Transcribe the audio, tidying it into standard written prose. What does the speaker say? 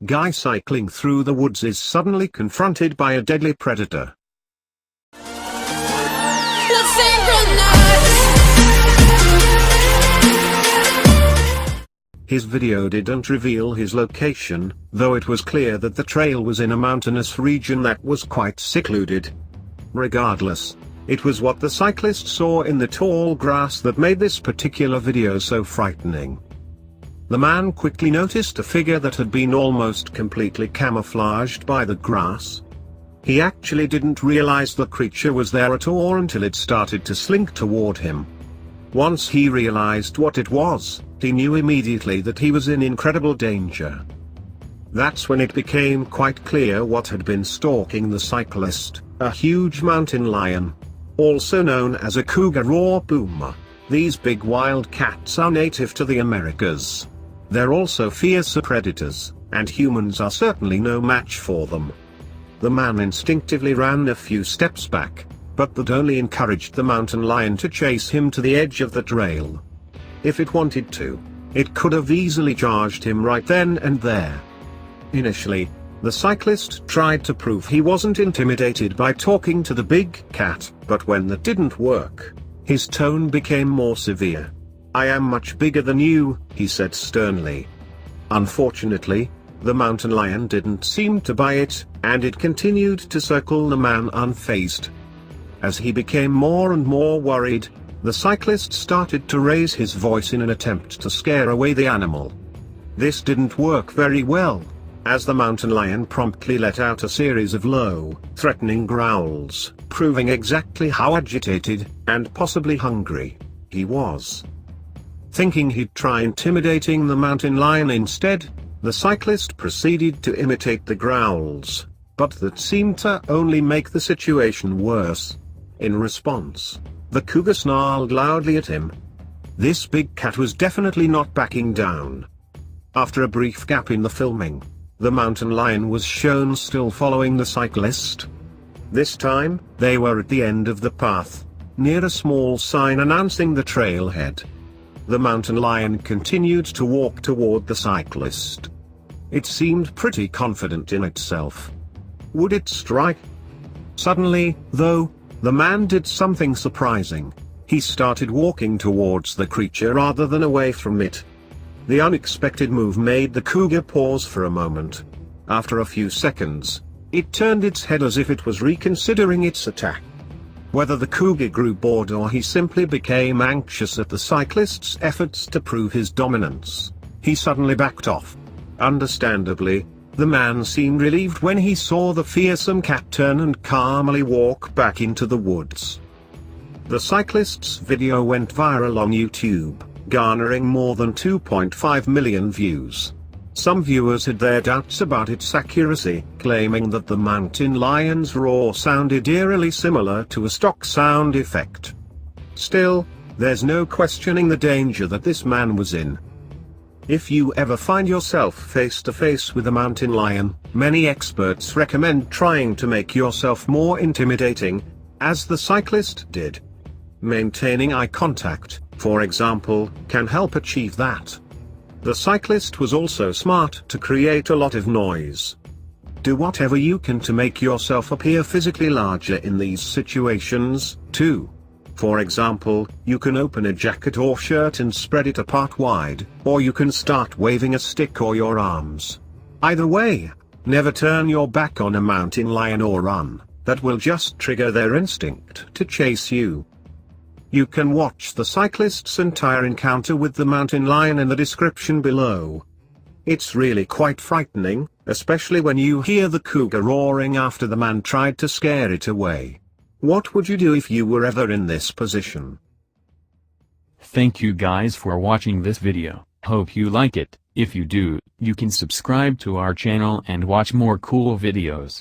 Guy cycling through the woods is suddenly confronted by a deadly predator. His video didn't reveal his location, though it was clear that the trail was in a mountainous region that was quite secluded. Regardless, it was what the cyclist saw in the tall grass that made this particular video so frightening. The man quickly noticed a figure that had been almost completely camouflaged by the grass. He actually didn't realize the creature was there at all until it started to slink toward him. Once he realized what it was, he knew immediately that he was in incredible danger. That's when it became quite clear what had been stalking the cyclist, a huge mountain lion. Also known as a cougar or puma. These big wild cats are native to the Americas. They're also fierce predators, and humans are certainly no match for them. The man instinctively ran a few steps back, but that only encouraged the mountain lion to chase him to the edge of the trail. If it wanted to, it could have easily charged him right then and there. Initially, the cyclist tried to prove he wasn't intimidated by talking to the big cat, but when that didn't work, his tone became more severe. "I am much bigger than you," he said sternly. Unfortunately, the mountain lion didn't seem to buy it, and it continued to circle the man unfazed. As he became more and more worried, the cyclist started to raise his voice in an attempt to scare away the animal. This didn't work very well, as the mountain lion promptly let out a series of low, threatening growls, proving exactly how agitated, and possibly hungry, he was. Thinking he'd try intimidating the mountain lion instead, the cyclist proceeded to imitate the growls, but that seemed to only make the situation worse. In response, the cougar snarled loudly at him. This big cat was definitely not backing down. After a brief gap in the filming, the mountain lion was shown still following the cyclist. This time, they were at the end of the path, near a small sign announcing the trailhead. The mountain lion continued to walk toward the cyclist. It seemed pretty confident in itself. Would it strike? Suddenly, though, the man did something surprising. He started walking towards the creature rather than away from it. The unexpected move made the cougar pause for a moment. After a few seconds, it turned its head as if it was reconsidering its attack. Whether the cougar grew bored or he simply became anxious at the cyclist's efforts to prove his dominance, he suddenly backed off. Understandably, the man seemed relieved when he saw the fearsome cat turn and calmly walk back into the woods. The cyclist's video went viral on YouTube, garnering more than 2.5 million views. Some viewers had their doubts about its accuracy, claiming that the mountain lion's roar sounded eerily similar to a stock sound effect. Still, there's no questioning the danger that this man was in. If you ever find yourself face to face with a mountain lion, many experts recommend trying to make yourself more intimidating, as the cyclist did. Maintaining eye contact, for example, can help achieve that. The cyclist was also smart to create a lot of noise. Do whatever you can to make yourself appear physically larger in these situations, too. For example, you can open a jacket or shirt and spread it apart wide, or you can start waving a stick or your arms. Either way, never turn your back on a mountain lion or run. That will just trigger their instinct to chase you. You can watch the cyclist's entire encounter with the mountain lion in the description below. It's really quite frightening, especially when you hear the cougar roaring after the man tried to scare it away. What would you do if you were ever in this position? Thank you guys for watching this video. Hope you like it. If you do, you can subscribe to our channel and watch more cool videos.